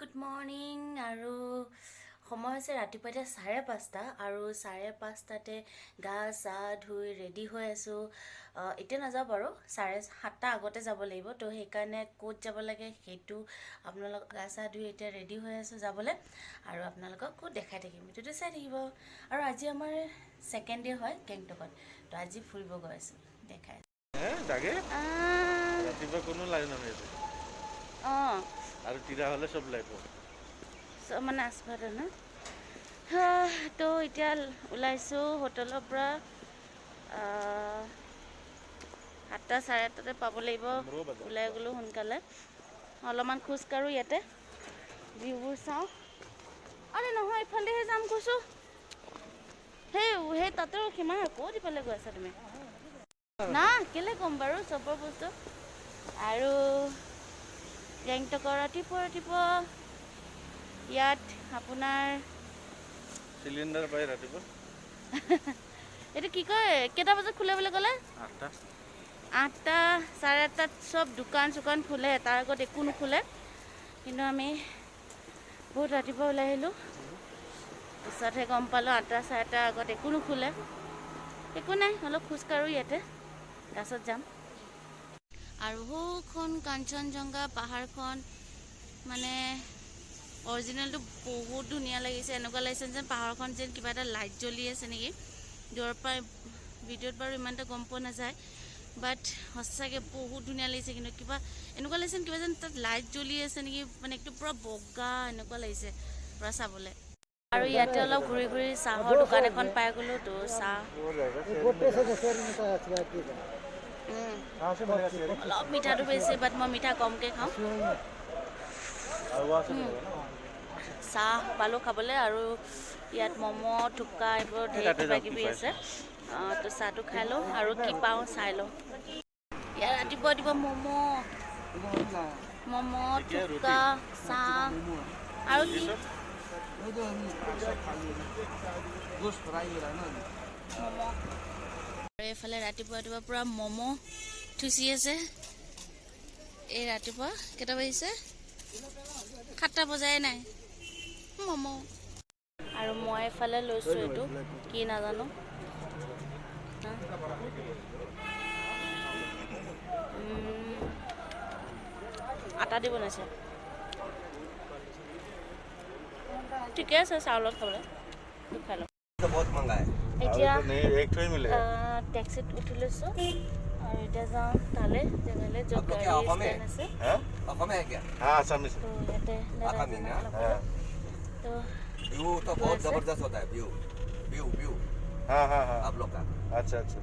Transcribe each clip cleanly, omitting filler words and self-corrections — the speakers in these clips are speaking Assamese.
গুড মৰ্ণিং আৰু সময় হৈছে ৰাতিপুৱা 5:30 আৰু 5:30 গা চা ধুই ৰেডি হৈ আছোঁ। এতিয়া নাযাওঁ বাৰু 7:30 আগতে যাব লাগিব, তো সেইকাৰণে ক'ত যাব লাগে সেইটো আপোনালোকক গা চা ধুই এতিয়া ৰেডি হৈ আছোঁ যাবলৈ, আৰু আপোনালোকক ক'ত দেখাই থাকিম এইটোতো চাই থাকিব। আৰু আজি আমাৰ ছেকেণ্ড ডে হয় গেংটকত, তো আজি ফুৰিব গৈ আছোঁ, দেখাই ৰাতিপুৱা কোনো লাইন নামাৰিছে। অঁ আৰু তিৰা হ'লে চব লাগিব চব মানে আচপাতে ন। তো এতিয়া ওলাইছোঁ হোটেলৰ পৰা, 7:30 চাৰে 7:00 পাব লাগিব। ওলাই গ'লোঁ সোনকালে, অলপমান খোজকাঢ়োঁ, ইয়াতে ভিউবোৰ চাওঁ। আৰে নহয়, ইফালেহে যাম কৈছোঁ, সেই তাতে ৰখিম। ক'ত ইফালে গৈ আছা তুমি? না কেলৈ ক'ম বাৰু চবৰ বস্তু। আৰু গেংটকৰ ৰাতিপুৱা ইয়াত আপোনাৰ চিলিণ্ডাৰ পাই ৰাতিপুৱা এইটো কি কয়, কেইটা বজাত খোলে বুলি ক'লে? 8টা 8টা চাৰে 8টাত চব দোকান চোকান খোলে, তাৰ আগত একো নোখোলে। কিন্তু আমি বহুত ৰাতিপুৱা ওলাই আহিলোঁ, পিছতহে গম পালোঁ 8টা চাৰে 8টাৰ আগত একো নোখোলে। একো নাই, অলপ খোজকাঢ়োঁ ইয়াতে, তাৰপাছত যাম। আৰু সৌখন কাঞ্চনজংঘা পাহাৰখন মানে অৰিজিনেলটো বহুত ধুনীয়া লাগিছে। এনেকুৱা লাগিছে যেন পাহাৰখন যেন কিবা এটা লাইট জ্বলি আছে নেকি। দূৰৰ পৰা ভিডিঅ'ত বাৰু ইমান এটা গম পোৱা নাযায়, বাট সঁচাকৈ বহুত ধুনীয়া লাগিছে। কিন্তু কিবা এনেকুৱা লাগিছে কিবা যেন তাত লাইট জ্বলি আছে নেকি, মানে একদম পূৰা বগা এনেকুৱা লাগিছে পূৰা চাবলৈ। আৰু ইয়াতে অলপ ঘূৰি ঘূৰি চাহৰ দোকান এখন পাই গ'লোঁ, তো চাহ অলপ মিঠাটো বেছি, বাট মই মিঠা কমকৈ খাওঁ। চাহ পালোঁ খাবলৈ, আৰু ইয়াত ম'ম' থুপকা এইবোৰ ঢেৰ কিবা কিবি আছে। তো চাহটো খাই লওঁ আৰু কি পাওঁ চাই লওঁ। ইয়াত ৰাতিপুৱা ম'ম' থুপকা চাহ আৰু কি ম'ম'। আৰু এইফালে ৰাতিপুৱা পূৰা ম'ম' থুচি আছে। এই ৰাতিপুৱা কেইটা বাজিছে? 7টা বজাই নাই, ম'ম'। আৰু মই এইফালে লৈছোঁ, এইটো কি নাজানো, আটা দি বনাইছে, ঠিকে আছে চাউলত খাবলৈ। খাই লওঁ এতিয়া। টেক্সিত উঠি লৈছোঁ আৰু এতিয়া যাওঁ তালৈ জেগালৈ য'ত গাড়ী ষ্টেণ্ড আছে। तो याते तो व्यू तो बहुत जबरदस्त होता है। व्यू व्यू व्यू हाँ हाँ हाँ आप लोग का अच्छा अच्छा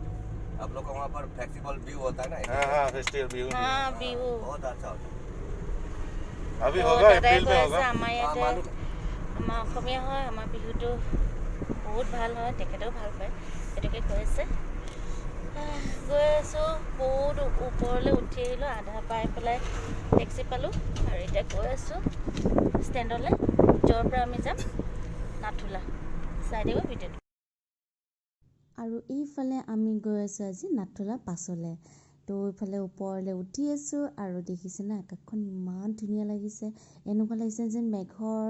आप लोग का वहाँ पर फ्लेक्सिबल व्यू होता है ना। हाँ हाँ फेस्टिवल व्यू हाँ व्यू बहुत अच्छा होता है। अभी होगा अप्रैल में होगा। আমাৰ ইয়াতে আমাৰ অসমীয়া হয়, আমাৰ বিহুটো বহুত ভাল হয়, তেখেতেও ভাল পায়, সেইটোকে কৈ আছে। গৈ আছোঁ, বহুত ওপৰলৈ উঠি আহিলোঁ, আধা পাই পেলাই টেক্সি পালোঁ, আৰু এতিয়া গৈ আছোঁ ষ্টেণ্ডলৈ, য'ৰ পৰা আমি যাম নাথুলা। চাই দিব ভিডিঅ'টো। আৰু এইফালে আমি গৈ আছোঁ আজি নাথুলা পাছলৈ। তো এইফালে ওপৰলৈ উঠি আছোঁ আৰু দেখিছেনে আকাশখন ইমান ধুনীয়া লাগিছে। এনেকুৱা লাগিছে যেন মেঘৰ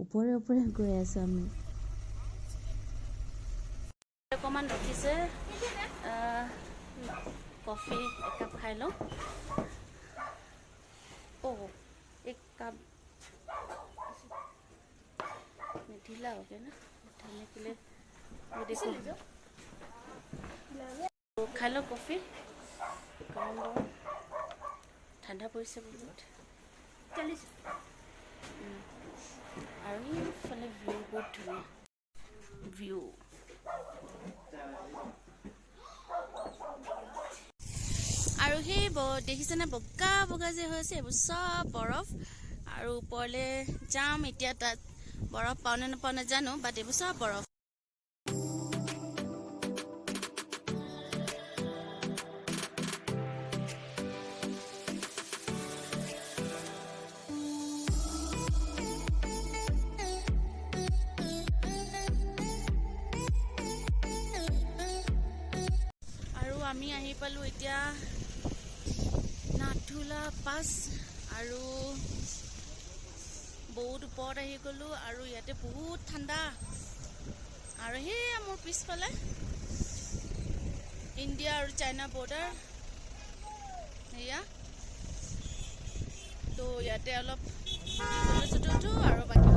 ওপৰে ওপৰে গৈ আছোঁ আমি। অকণমান ৰখিছে, কফি একাপ খাই লওঁ। एक कप ढीला हो गया ना, उठाने के लिए वो देखो। खा लो कॉफ़ी, गरम गरम, ठंडा পৰিছে বহুত। আৰু এইফালে ভিউ বহুত ধুনীয়া ভিউ। আৰু সেই দেখিছেনে বগা বগা যে হৈছে, এইবোৰ চব বৰফ। আৰু ওপৰলৈ যাম এতিয়া, তাত বৰফ পাওঁ নে নাপাওঁ নাজানো, বাট এইবোৰ চব বৰফ। আৰু আমি আহি পালোঁ এতিয়া নাথুলা পাছ, আৰু বহুত আগত আহি গ'লোঁ আৰু ইয়াতে বহুত ঠাণ্ডা আৰু সেয়া মোৰ পিছফালে ইণ্ডিয়া আৰু চাইনা বৰ্ডাৰ সেয়া তো ইয়াতে অলপ ফটো উঠো আৰু বাকী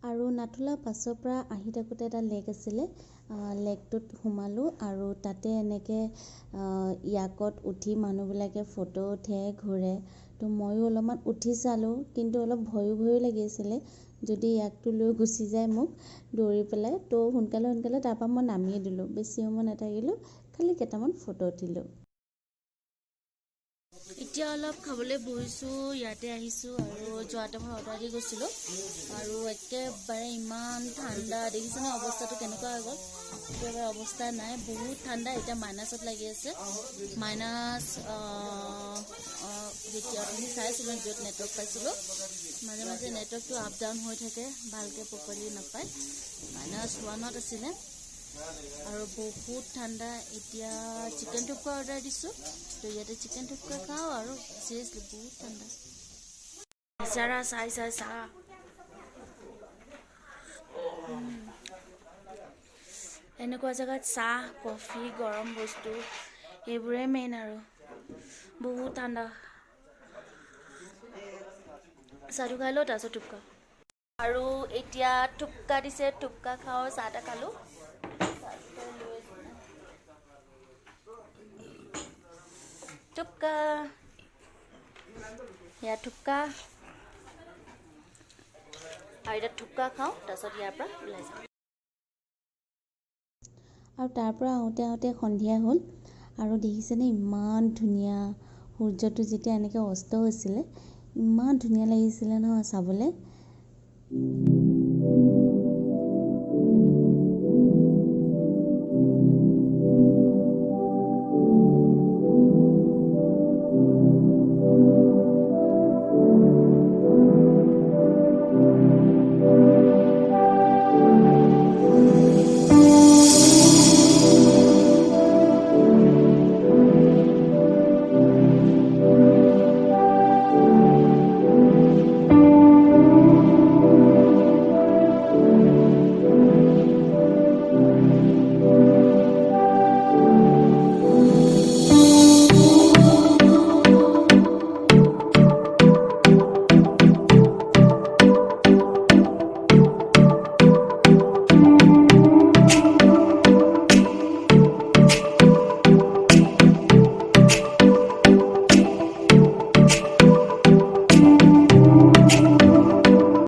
আৰু নাথুলা পাছৰ পৰা আহি থাকোঁতে এটা লেক আছিলে লেকটোত সোমালোঁ আৰু তাতে এনেকৈ ইয়াকত উঠি মানুহবিলাকে ফটো উঠে ঘূৰে তো ময়ো অলপমান উঠি চালোঁ কিন্তু অলপ ভয়ো লাগিছিলে যদি ইয়াকটো লৈ গুচি যায় মোক দৌৰি পেলাই তো সোনকালে তাৰপৰা মই নামিয়ে দিলোঁ বেছি সময় নাথাকিলোঁ খালি কেইটামান ফটো উঠিলোঁ এতিয়া অলপ খাবলৈ বহিছোঁ ইয়াতে আহিছোঁ আৰু যোৱাতে মই অৰ্ডাৰ দি গৈছিলোঁ আৰু একেবাৰে ইমান ঠাণ্ডা দেখিছেনে অৱস্থাটো কেনেকুৱা হৈ গ'ল একেবাৰে অৱস্থা নাই বহুত ঠাণ্ডা এতিয়া মাইনাছত লাগি আছে মাইনাছ যেতিয়া আপুনি চাইছিলোঁ য'ত নেটৱৰ্ক পাইছিলোঁ মাজে মাজে নেটৱৰ্কটো আপ ডাউন হৈ থাকে ভালকৈ প্ৰপাৰলি নাপায় -1ত আছিলে আৰু বহুত ঠাণ্ডা এতিয়া চিকেন টুপকা অৰ্ডাৰ দিছোঁ তো ইয়াতে চিকেন টুপকা খাওঁ আৰু চিৰিয়াছলি বহুত ঠাণ্ডা বিচাৰা চাই এনেকুৱা জেগাত চাহ কফি গৰম বস্তু এইবোৰে মেইন আৰু বহুত ঠাণ্ডা চাহটো খাই লওঁ তাৰপিছত টুপকা আৰু এতিয়া টুপকা দিছে টুপকা খাওঁ চাহ এটা খালোঁ টুপকা ইয়াৰ টুপকা আৰু এতিয়া টুপকা খাওঁ তাৰপিছত ইয়াৰ পৰা ওলাই যাওঁ আৰু তাৰ পৰা আহোঁতে সন্ধিয়া হ'ল আৰু দেখিছেনে ইমান ধুনীয়া সূৰ্যটো যেতিয়া এনেকৈ অস্ত হৈছিলে ইমান ধুনীয়া লাগিছিলে নহয় চাবলৈ